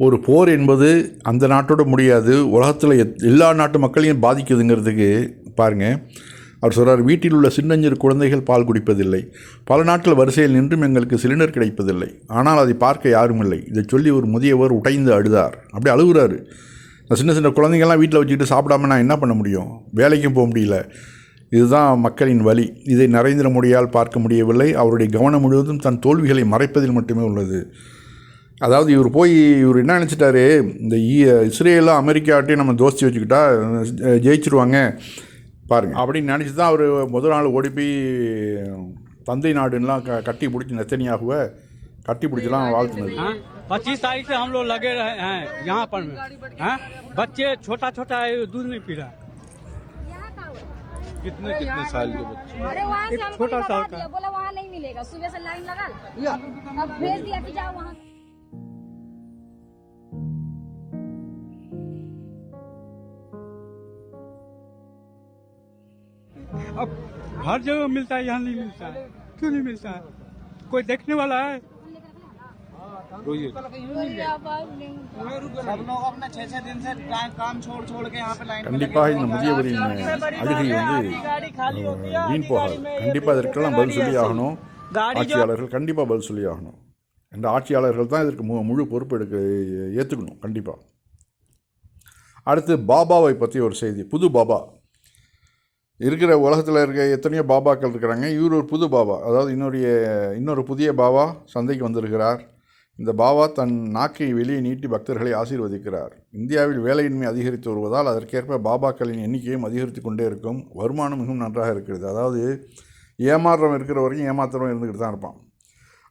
ஒரு போர் என்பது அந்த நாட்டோட முடியாது, உலகத்தில் எல்லா நாட்டு மக்களையும் பாதிக்குதுங்கிறதுக்கு பாருங்கள். அவர் சொல்கிறார், வீட்டில் உள்ள சின்னஞ்சிறு குழந்தைகள் பால் குடிப்பதில்லை, பல நாட்கள் வரிசையில் நின்றும் எங்களுக்கு சிலிண்டர் கிடைப்பதில்லை, ஆனால் அதை பார்க்க யாரும் இல்லை. இதை சொல்லி ஒரு முதியவர் உடைந்து அழுதார். அப்படி அழுகுறாரு. இந்த சின்ன சின்ன குழந்தைங்கள்லாம் வீட்டில் வச்சுக்கிட்டு சாப்பிடாம நான் என்ன பண்ண முடியும், வேலைக்கும் போக முடியல. இதுதான் மக்களின் வலி. இதை நரேந்திர மோடியால் பார்க்க முடியவில்லை. அவருடைய கவனம் முழுவதும் தன் தோல்விகளை மறைப்பதில் மட்டுமே உள்ளது. அதாவது இவர் என்ன நினச்சிட்டாரு, இந்த இஸ்ரேலும் அமெரிக்காட்டையும் நம்ம தோஸ்தி வச்சுக்கிட்டா ஜெயிச்சிருவாங்க பாருங்கள் அப்படின்னு நினச்சி தான் அவர் முதல் நாள் ஓடி போய் தந்தை நாடுலாம் கட்டி பிடிச்சி நெத்தனியாகுவை கட்டி பிடிச்சலாம் வாழ்த்துனது. 25 तारीख से हम लोग लगे रहे हैं यहाँ पर हैं? बच्चे छोटा छोटा दूध नहीं पी रहा। कितने साल के बच्चे? अरे वहाँ से हमको छोटा सा बोला वहाँ नहीं मिलेगा, सुबह से लाइन लगा अब भेज दिया कि जाओ वहाँ। अब हर जगह मिलता है, यहाँ नहीं मिलता है। क्यों नहीं मिलता है? कोई देखने वाला है? सब लोग अपना 6-6 दिन से काम छोड़ के यहाँ पे लाइन கண்டிப்பாக இந்த முதியவரின் அழுகை வீண் போகாது. கண்டிப்பாக இதற்கெல்லாம் பதில் சொல்லி ஆகணும். ஆட்சியாளர்கள் கண்டிப்பாக பதில் சொல்லி ஆகணும். இந்த ஆட்சியாளர்கள் தான் இதற்கு முழு பொறுப்பு ஏற்றுக்கணும் கண்டிப்பாக. அடுத்து பாபாவை பற்றி ஒரு செய்தி. புது பாபா இருக்கிற உலகத்தில் எத்தனையோ பாபாக்கள் இருக்கிறாங்க. இவர் ஒரு புது பாபா, அதாவது இன்னொரு புதிய பாபா சந்தைக்கு வந்திருக்கிறார். இந்த பாபா தன் நாக்கை வெளியே நீட்டி பக்தர்களை ஆசீர்வதிக்கிறார். இந்தியாவில் வேலையின்மை அதிகரித்து வருவதால் அதற்கேற்ப பாபாக்களின் எண்ணிக்கையும் அதிகரித்து கொண்டே இருக்கும். வருமானம் மிகவும் நன்றாக இருக்கிறது. அதாவது ஏமாறுறவன் இருக்கிற வரைக்கும் ஏமாத்துறவன் இருந்துக்கிட்டு தான் இருப்பான்.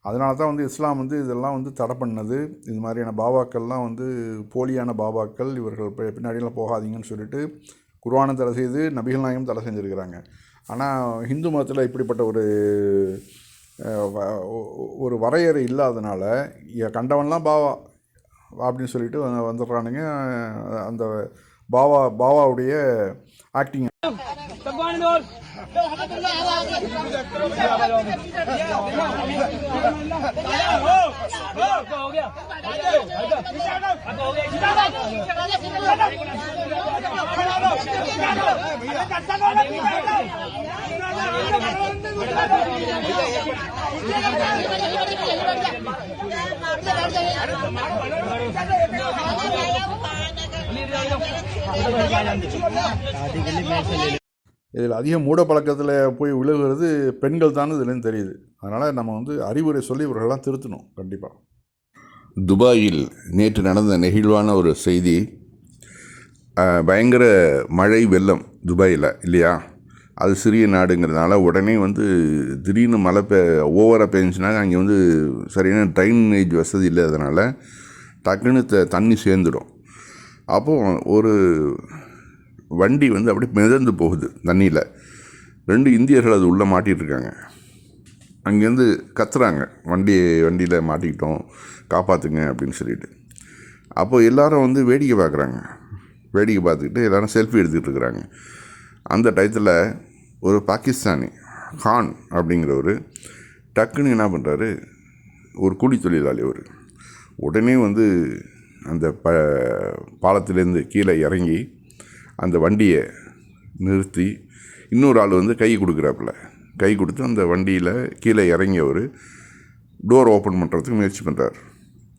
அதனால தான் இஸ்லாம் இதெல்லாம் தடை பண்ணது. இது மாதிரியான பாபாக்கள்லாம் போலியான பாபாக்கள், இவர்கள் பின்னாடியெல்லாம் போகாதீங்கன்னு சொல்லிட்டு குர்ஆனை தடை செய்து நபிகள் நாயகம் தடை செஞ்சுருக்கிறாங்க. ஆனால் ஹிந்து மதத்தில் இப்படிப்பட்ட ஒரு வரையறை இல்லாதனால கண்டவன்லாம் பாவா அப்படின்னு சொல்லிட்டு வந்துடுறானுங்க. அந்த பாவாவுடைய ஆக்டிங் இதில் அதிக மூட பழக்கத்தில் போய் விழுகிறது பெண்கள் தான் இதுலேருந்து தெரியுது. அதனால் நம்ம அறிவுரை சொல்லி இவர்களெல்லாம் திருத்தணும் கண்டிப்பாக. துபாயில் நேற்று நடந்த நெகிழ்வான ஒரு செய்தி. பயங்கர மழை வெள்ளம் துபாயில் இல்லையா. அது சிறிய நாடுங்கிறதுனால உடனே திடீர்னு மழை ஓவராக பெஞ்சுன்னா அங்கே சரியான ட்ரைனேஜ் வசதி இல்லாதனால டக்குன்னு தண்ணி சேர்ந்துடும். அப்போது ஒரு வண்டி அப்படியே மிதந்து போகுது தண்ணியில். 2 இந்தியர்கள் அது உள்ளே மாட்டிகிட்ருக்காங்க. அங்கேருந்து கத்துறாங்க, வண்டியில் மாட்டிக்கிட்டோம் காப்பாற்றுங்க அப்படின்னு சொல்லிட்டு. அப்போது எல்லோரும் வேடிக்கை பார்க்குறாங்க. வேடிக்கை பார்த்துக்கிட்டு எல்லோரும் செல்ஃபி எடுத்துக்கிட்டு இருக்கிறாங்க. அந்த டயத்தில் ஒரு பாகிஸ்தானி கான் அப்படிங்கிறவர் டக்குன்னு என்ன பண்ணுறாரு, ஒரு கூலி தொழிலாளி அவர் உடனே அந்த பாலத்திலேருந்து கீழே இறங்கி அந்த வண்டியை நிறுத்தி இன்னொரு ஆள் கை கொடுக்குறாப்புல. கை கொடுத்து அந்த வண்டியில் கீழே இறங்கியவர் டோர் ஓப்பன் பண்ணுறதுக்கு முயற்சி பண்ணுறார்.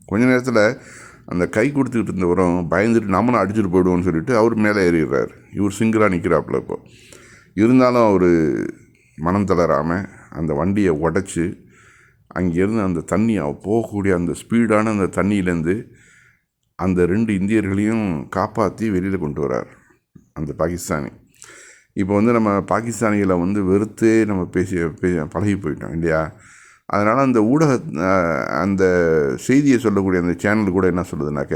கொஞ்ச நேரத்தில் அந்த கை கொடுத்துக்கிட்டு இருந்தவரும் பயந்துட்டு நம்மளும் அடிச்சுட்டு போயிடுவோன்னு சொல்லிட்டு அவர் மேலே ஏறிடுறார். இவர் சிங்கிளாக நிற்கிறாப்புல. இப்போ இருந்தாலும் அவர் மனம் தளராமல் அந்த வண்டியை உடச்சி அங்கேருந்து அந்த தண்ணி போகக்கூடிய அந்த ஸ்பீடான அந்த தண்ணியிலேருந்து அந்த 2 இந்தியர்களையும் காப்பாற்றி வெளியில் கொண்டு வரார் அந்த பாகிஸ்தானி. இப்போ நம்ம பாகிஸ்தானிகளை வெறுத்தே நம்ம பேசி பழகி போயிட்டோம் இல்லையா. அதனால் அந்த அந்த செய்தியை சொல்லக்கூடிய அந்த சேனல் கூட என்ன சொல்லுதுனாக்க,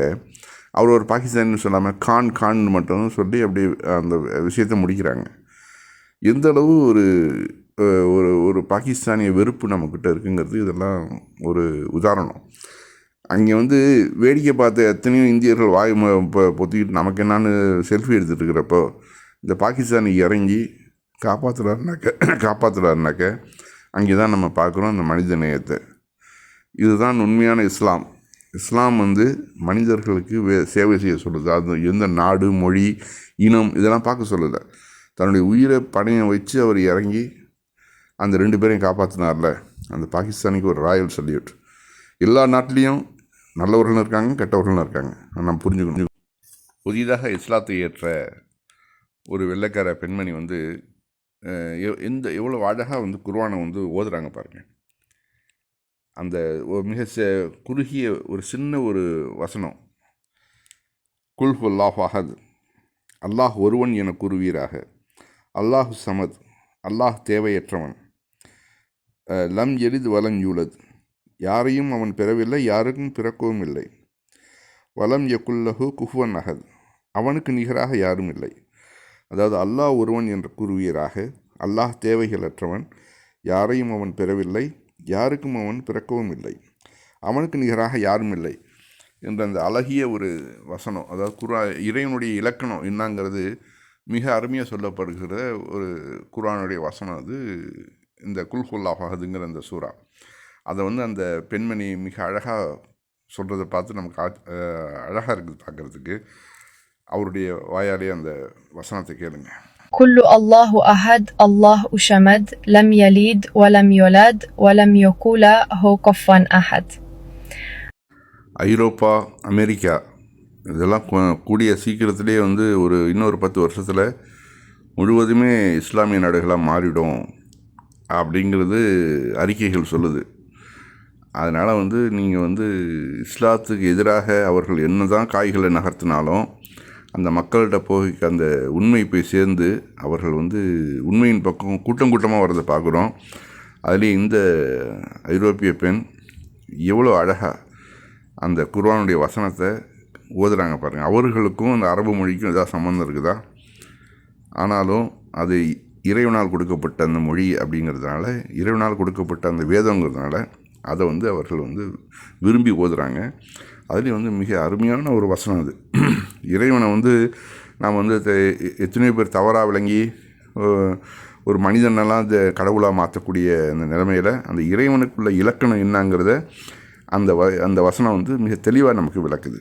அவர் ஒரு பாகிஸ்தானின்னு சொல்லாமல் கான் மட்டும் சொல்லி அப்படி அந்த விஷயத்தை முடிக்கிறாங்க. எந்த அளவு ஒரு பாகிஸ்தானிய வெறுப்பு நம்மக்கிட்ட இருக்குங்கிறது இதெல்லாம் ஒரு உதாரணம். அங்கே வேடிக்கை பார்த்த எத்தனையோ இந்தியர்கள் வாய் பொத்திக்கிட்டு நமக்கு என்னான்னு செல்ஃபி எடுத்துகிட்டு இருக்கிறப்போ இந்த பாகிஸ்தானி இறங்கி காப்பாற்றுறாருனாக்க அங்கே தான் நம்ம பார்க்குறோம் அந்த மனித நேயத்தை. இதுதான் உண்மையான இஸ்லாம். இஸ்லாம் வந்து மனிதர்களுக்கு சேவை செய்ய சொல்லுது. அது எந்த நாடு, மொழி, இனம் இதெல்லாம் பார்க்க சொல்லலை. தன்னுடைய உயிரை பணையம் வச்சு அவர் இறங்கி அந்த 2 பேரையும் காப்பாற்றினார்ல, அந்த பாகிஸ்தானிக்கு ஒரு ராயல் சல்யூட். எல்லா நாட்டிலையும் நல்லவர்களும் இருக்காங்க, கெட்டவர்களும் இருக்காங்க. நம்ம புரிஞ்சுக்கணும். புதிதாக இஸ்லாத்தை ஏற்ற ஒரு வெள்ளைக்கார பெண்மணி வந்து எவ்வளோ அழகாக வந்து குர்ஆனை வந்து ஓதுறாங்க பாருங்கள். அந்த மிக குறுகிய ஒரு சின்ன ஒரு வசனம், குல் ஹுவல்லாஹு அஹத், அல்லாஹ் ஒருவன் என கூறுவீராக, அல்லாஹு சமத், அல்லாஹ் தேவையற்றவன், லம் எலித் வலம் யூலத், யாரையும் அவன் பெறவில்லை, யாருக்கும் பிறக்கவும் இல்லை, வலம் யகுல்லஹு குஃபுவன் அஹத், அவனுக்கு நிகராக யாரும் இல்லை. அதாவது அல்லாஹ் ஒருவன் என்று கூறுவீராக, அல்லாஹ் தேவைகளற்றவன், யாரையும் அவன் பெறவில்லை, யாருக்கும் அவன் பிறக்கவும் இல்லை, அவனுக்கு நிகராக யாரும் இல்லை என்ற அந்த அழகிய ஒரு வசனம். அதாவது இறைவனுடைய இலக்கணம் என்னங்கிறது மிக அருமையாக சொல்லப்படுகிற ஒரு குர்ஆனுடைய வசனம். அது இந்த குல் ஹுவல்லாஹு அஹதுங்கிற அந்த சூறா. அதை வந்து அந்த பெண்மணி மிக அழகாக சொல்கிறத பார்த்து நமக்கு அழகாக இருக்குது பார்க்குறதுக்கு. அவருடைய வாயாலே அந்த வசனத்தை கேளுங்க. كل الله أحد الله صمد لم يلد ولم يولد ولم يكن له كفوا أحد. ஐரோப்பா, அமெரிக்கா இதெல்லாம் கூடிய சீக்கிரத்திலே வந்து இன்னொரு 10 வருஷத்தில் முழுவதுமே இஸ்லாமிய நாடுகளாக மாறிடும் அப்படிங்கிறது அறிக்கைகள் சொல்லுது. அதனால் வந்து நீங்கள் வந்து இஸ்லாத்துக்கு எதிராக அவர்கள் என்ன தான் காய்களை நகர்த்தினாலும் அந்த மக்கள்கிட்ட போய் அந்த உண்மை போய் சேர்ந்து அவர்கள் வந்து உண்மையின் பக்கம் கூட்டமாக வர்றதை பார்க்குறோம். அதுலேயும் இந்த ஐரோப்பிய பெண் எவ்வளோ அழகாக அந்த குர்ஆனுடைய வசனத்தை ஓதுறாங்க பாருங்கள். அவர்களுக்கும் அந்த அரபு மொழிக்கும் ஏதாவது சம்மந்தம் இருக்குதா? ஆனாலும் அது இறைவனால் கொடுக்கப்பட்ட அந்த மொழி அப்படிங்கிறதுனால, இறைவனால் கொடுக்கப்பட்ட அந்த வேதங்கிறதுனால அதை வந்து அவர்கள் வந்து விரும்பி ஓதுறாங்க. அதுலேயும் வந்து மிக அருமையான ஒரு வசனம் அது. இறைவனை வந்து நாம் வந்து எத்தனையோ பேர் தவறாக விளங்கி ஒரு மனிதனெல்லாம் அந்த கடவுளாக மாற்றக்கூடிய அந்த நிலைமையில் அந்த இறைவனுக்குள்ள இலக்கணம் என்னங்கிறத அந்த வசனம் வந்து மிக தெளிவாக நமக்கு விளக்குது.